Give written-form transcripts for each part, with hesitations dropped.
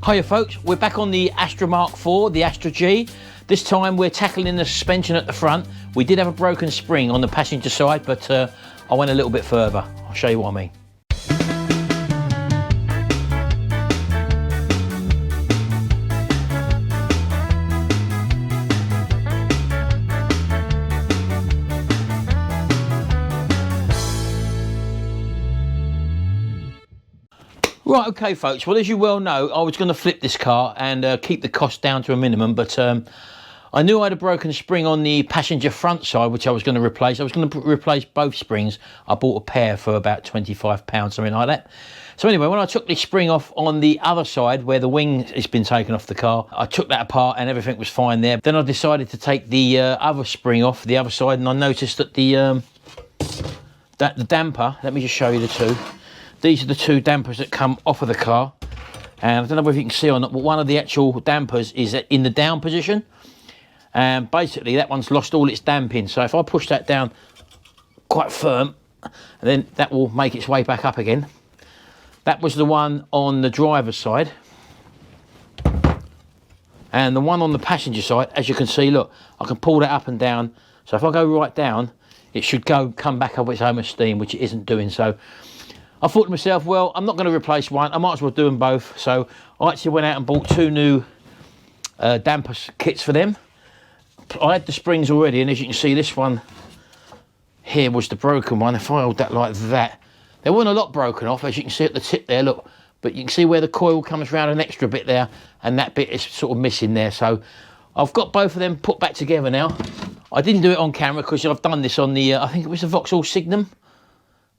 Hiya folks, we're back on the Astra Mk4, the Astra G. This time we're tackling the suspension at the front. We did have a broken spring on the passenger side, but I went a little bit further. I'll show you what I mean. Right, okay folks, well as you well know, I was going to flip this car and keep the cost down to a minimum, but I knew I had a broken spring on the passenger front side, which I was going to replace. I was going to replace both springs. I bought a pair for about £25, something like that. So anyway, when I took the spring off on the other side, where the wing has been taken off the car, I took that apart and everything was fine there. Then I decided to take the other spring off the other side, and I noticed that the damper, let me just show you the two. These are the two dampers that come off of the car, and I don't know if you can see or not, but one of the actual dampers is in the down position, and basically that one's lost all its damping. So if I push that down quite firm, then that will make its way back up again. That was the one on the driver's side, and the one on the passenger side, as you can see, look, I can pull that up and down. So if I go right down, it should come back up its own steam, which it isn't doing. So I thought to myself, well, I'm not going to replace one. I might as well do them both. So I actually went out and bought two new damper kits for them. I had the springs already, and as you can see, this one here was the broken one. If I hold that like that, there wasn't a lot broken off, as you can see at the tip there, look. But you can see where the coil comes around an extra bit there, and that bit is sort of missing there. So I've got both of them put back together now. I didn't do it on camera because I've done this on the, I think it was the Vauxhall Signum.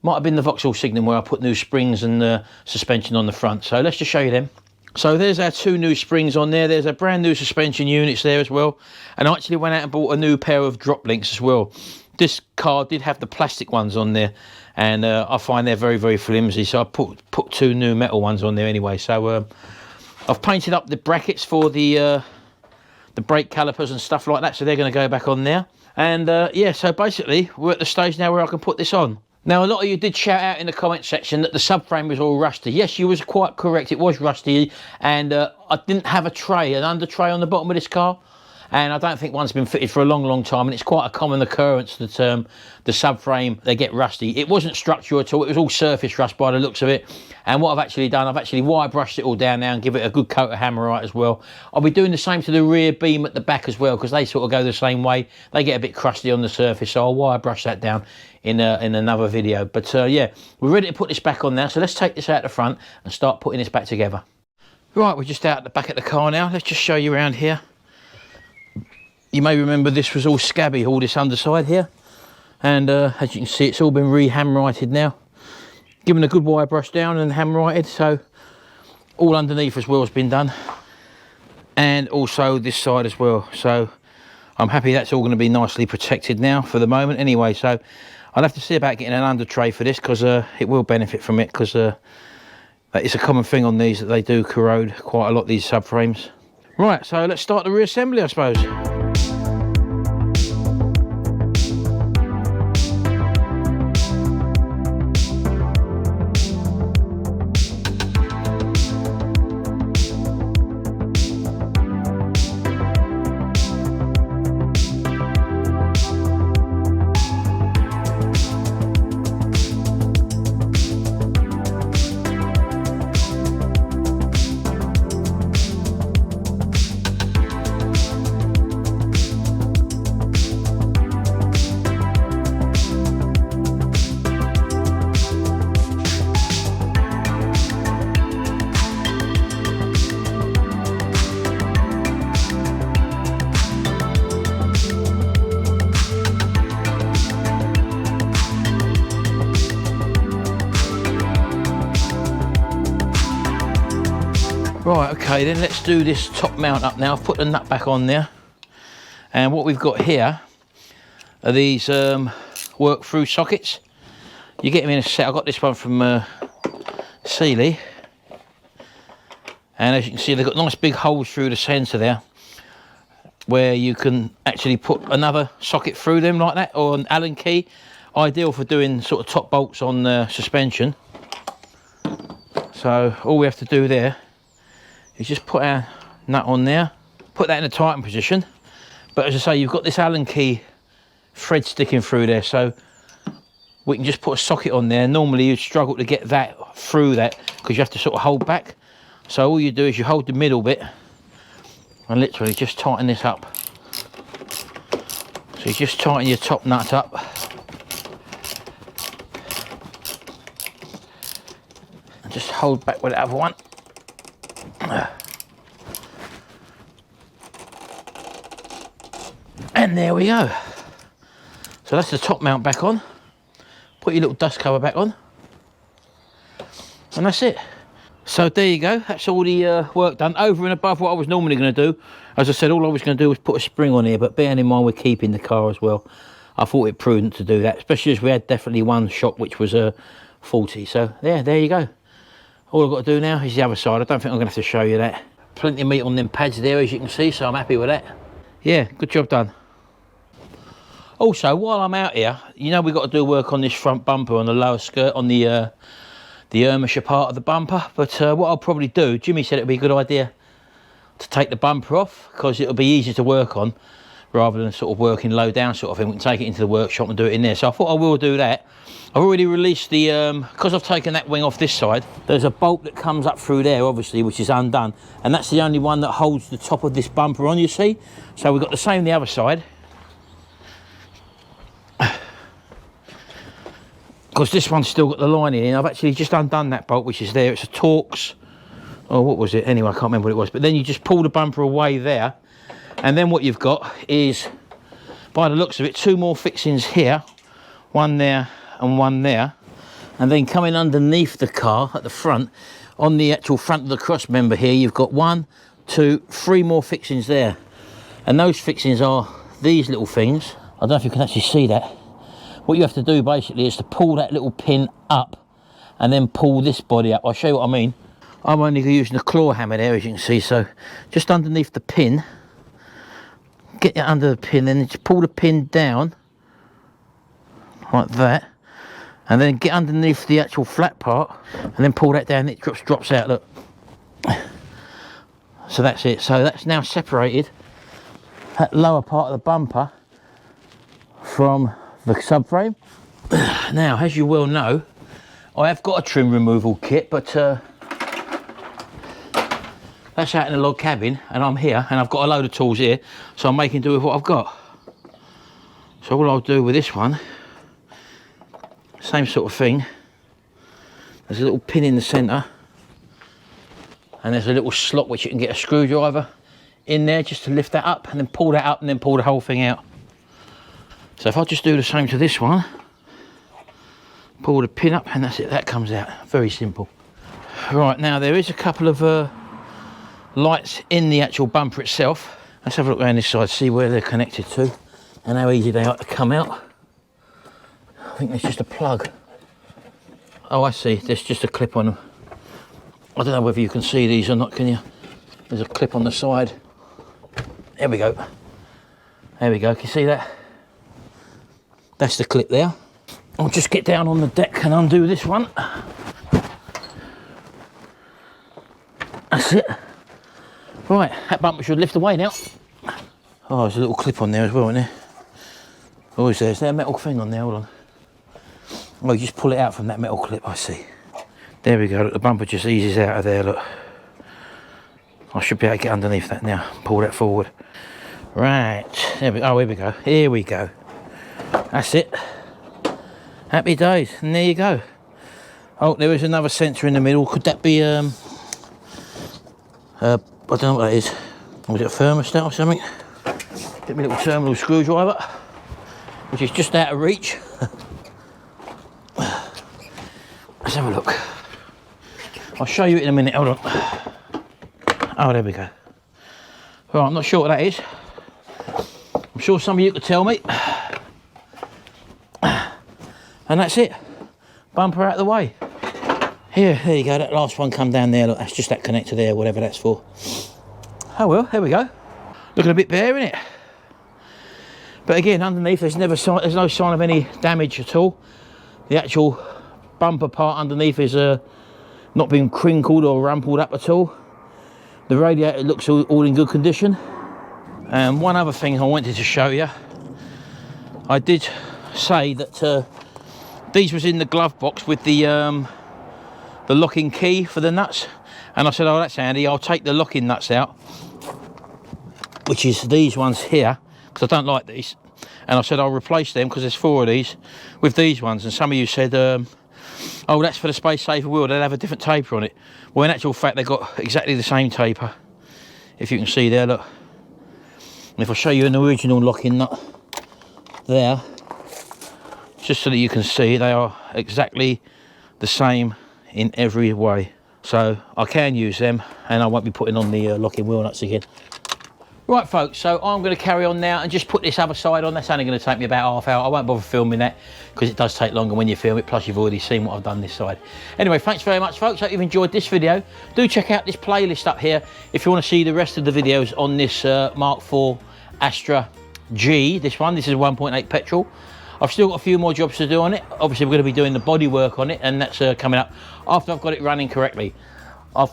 Might have been the Vauxhall Signum where I put new springs and suspension on the front. So let's just show you them. So there's our two new springs on there. There's a brand new suspension units there as well. And I actually went out and bought a new pair of drop links as well. This car did have the plastic ones on there, and I find they're very, very flimsy. So I put two new metal ones on there anyway. So I've painted up the brackets for the brake calipers and stuff like that. So they're going to go back on there. And yeah, so basically we're at the stage now where I can put this on. Now, a lot of you did shout out in the comment section that the subframe was all rusty. Yes, you was quite correct. It was rusty, and I didn't have an under tray on the bottom of this car, and I don't think one's been fitted for a long, long time, and it's quite a common occurrence that the subframe, they get rusty. It wasn't structural at all. It was all surface rust by the looks of it. And what I've actually done, I've actually wire brushed it all down now and give it a good coat of Hammerite as well. I'll be doing the same to the rear beam at the back as well, because they sort of go the same way. They get a bit crusty on the surface, so I'll wire brush that down in another video. But yeah, we're ready to put this back on now, so let's take this out the front and start putting this back together. Right, we're just out the back of the car now. Let's just show you around here. You may remember this was all scabby, all this underside here, and as you can see, it's all been re-hammerited now, given a good wire brush down and hammerited. So all underneath as well has been done, and also this side as well. So I'm happy that's all going to be nicely protected now for the moment anyway. So I'll have to see about getting an under tray for this, because it will benefit from it, because it's a common thing on these that they do corrode quite a lot, these subframes. Right, so let's start the reassembly, I suppose. Right, okay, then let's do this top mount up now. I've put the nut back on there, and what we've got here are these work through sockets. You get them in a set. I got this one from Sealy, and as you can see, they've got nice big holes through the centre there, where you can actually put another socket through them like that, or an Allen key. Ideal for doing sort of top bolts on suspension. So all we have to do there is just put our nut on there, put that in a tighten position. But as I say, you've got this Allen key thread sticking through there, so we can just put a socket on there. Normally you'd struggle to get that through that because you have to sort of hold back. So all you do is you hold the middle bit and literally just tighten this up. So you just tighten your top nut up. And just hold back with the other one. And there we go. So that's the top mount back on. Put your little dust cover back on. And that's it. So there you go, that's all the work done, over and above what I was normally going to do. As I said, all I was going to do was put a spring on here, but bearing in mind we're keeping the car as well, I thought it prudent to do that, especially as we had definitely one shop which was faulty. So yeah, there you go. All I've got to do now is the other side. I don't think I'm going to have to show you that. Plenty of meat on them pads there, as you can see, so I'm happy with that. Yeah, good job done. Also, while I'm out here, you know we've got to do work on this front bumper on the lower skirt, on the Irmscher part of the bumper. But what I'll probably do, Jimmy said it would be a good idea to take the bumper off because it'll be easier to work on rather than sort of working low down sort of thing. We can take it into the workshop and do it in there. So I thought I will do that. I've already released the, because I've taken that wing off this side, there's a bolt that comes up through there obviously, which is undone. And that's the only one that holds the top of this bumper on, you see. So we've got the same the other side. Because this one's still got the lining in. I've actually just undone that bolt which is there. It's a Torx, oh what was it anyway, I can't remember what it was. But then you just pull the bumper away there, and then what you've got is, by the looks of it, two more fixings here, one there and one there. And then coming underneath the car at the front, on the actual front of the cross member here, you've got 1, 2, 3 more fixings there. And those fixings are these little things. I don't know if you can actually see that. What you have to do basically is to pull that little pin up and then pull this body up. I'll show you what I mean. I'm only using a claw hammer there, as you can see. So just underneath the pin, get it under the pin, then just pull the pin down like that, and then get underneath the actual flat part and then pull that down. It drops out, look. So that's it. So that's now separated that lower part of the bumper from the subframe. Now, as you well know, I have got a trim removal kit, but that's out in the log cabin, and I'm here and I've got a load of tools here, so I'm making do with what I've got. So all I'll do with this one, same sort of thing. There's a little pin in the centre, and there's a little slot which you can get a screwdriver in there just to lift that up, and then pull that up and then pull the whole thing out. So if I just do the same to this one, pull the pin up, and that's it, that comes out. Very simple. Right, now there is a couple of lights in the actual bumper itself. Let's have a look around this side, see where they're connected to and how easy they are to come out. I think there's just a plug. Oh, I see, there's just a clip on them. I don't know whether you can see these or not, can you? There's a clip on the side. There we go. There we go, can you see that? That's the clip there. I'll just get down on the deck and undo this one. That's it. Right, that bumper should lift away now. Oh, there's a little clip on there as well, isn't there? Oh, is there a metal thing on there? Hold on. Oh, you just pull it out from that metal clip, I see. There we go, look, the bumper just eases out of there, look. I should be able to get underneath that now, pull that forward. Right, there we go. Oh, here we go, here we go. That's it. Happy days, and there you go. Oh, there is another sensor in the middle. Could that be, I don't know what that is. Was it a thermostat or something? Get me a little terminal screwdriver, which is just out of reach. Let's have a look. I'll show you in a minute, hold on. Oh, there we go. Well, I'm not sure what that is. I'm sure some of you could tell me. And that's it. Bumper out of the way. Here, there you go, that last one come down there, look, that's just that connector there, whatever that's for. Oh well, there we go. Looking a bit bare, isn't it? But again, underneath there's no sign of any damage at all. The actual bumper part underneath is not being crinkled or rumpled up at all. The radiator looks all in good condition. And one other thing I wanted to show you, I did say that these was in the glove box with the locking key for the nuts, and I said, oh, that's handy, I'll take the locking nuts out, which is these ones here, because I don't like these, and I said I'll replace them, because there's 4 of these, with these ones. And some of you said, oh, that's for the space saver wheel, they'll have a different taper on it. Well, in actual fact, they've got exactly the same taper, if you can see there, look. And if I show you an original locking nut there, just so that you can see, they are exactly the same in every way. So I can use them, and I won't be putting on the locking wheel nuts again. Right folks, so I'm going to carry on now and just put this other side on. That's only going to take me about half hour. I won't bother filming that because it does take longer when you film it, plus you've already seen what I've done this side. Anyway, thanks very much folks, hope you've enjoyed this video. Do check out this playlist up here if you want to see the rest of the videos on this Mk4 Astra G. This is 1.8 petrol. I've still got a few more jobs to do on it. Obviously we're going to be doing the body work on it, and that's coming up after I've got it running correctly. I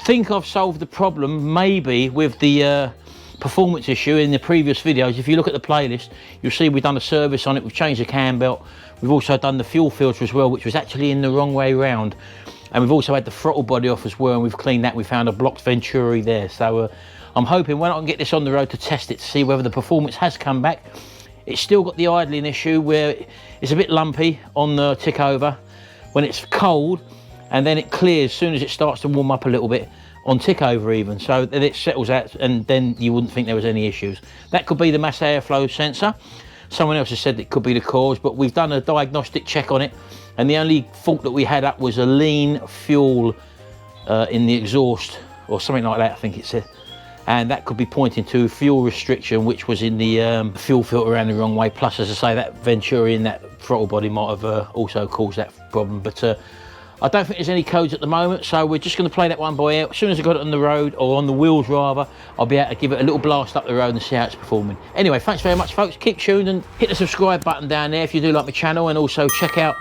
think I've solved the problem maybe with the performance issue in the previous videos. If you look at the playlist, you'll see we've done a service on it, we've changed the cam belt, we've also done the fuel filter as well, which was actually in the wrong way round, and we've also had the throttle body off as well, and we've cleaned that. We found a blocked venturi there, so I'm hoping when I can get this on the road to test it to see whether the performance has come back. It's still got the idling issue where it's a bit lumpy on the tick over when it's cold, and then it clears as soon as it starts to warm up a little bit on tick over even, so then it settles out, and then you wouldn't think there was any issues. That could be the mass airflow sensor. Someone else has said it could be the cause, but we've done a diagnostic check on it, and the only fault that we had up was a lean fuel in the exhaust or something like that, I think it said, and that could be pointing to fuel restriction, which was in the fuel filter around the wrong way. Plus, as I say, that venturi in that throttle body might have also caused that problem, but I don't think there's any codes at the moment, so we're just going to play that one by ear. As soon as I got it on the road, or on the wheels rather, I'll be able to give it a little blast up the road and see how it's performing. Anyway, thanks very much folks, keep tuned and hit the subscribe button down there if you do like my channel, and also check out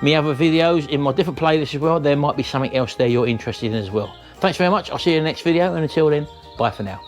my other videos in my different playlists as well. There might be something else there you're interested in as well. Thanks very much, I'll see you in the next video, and until then, bye for now.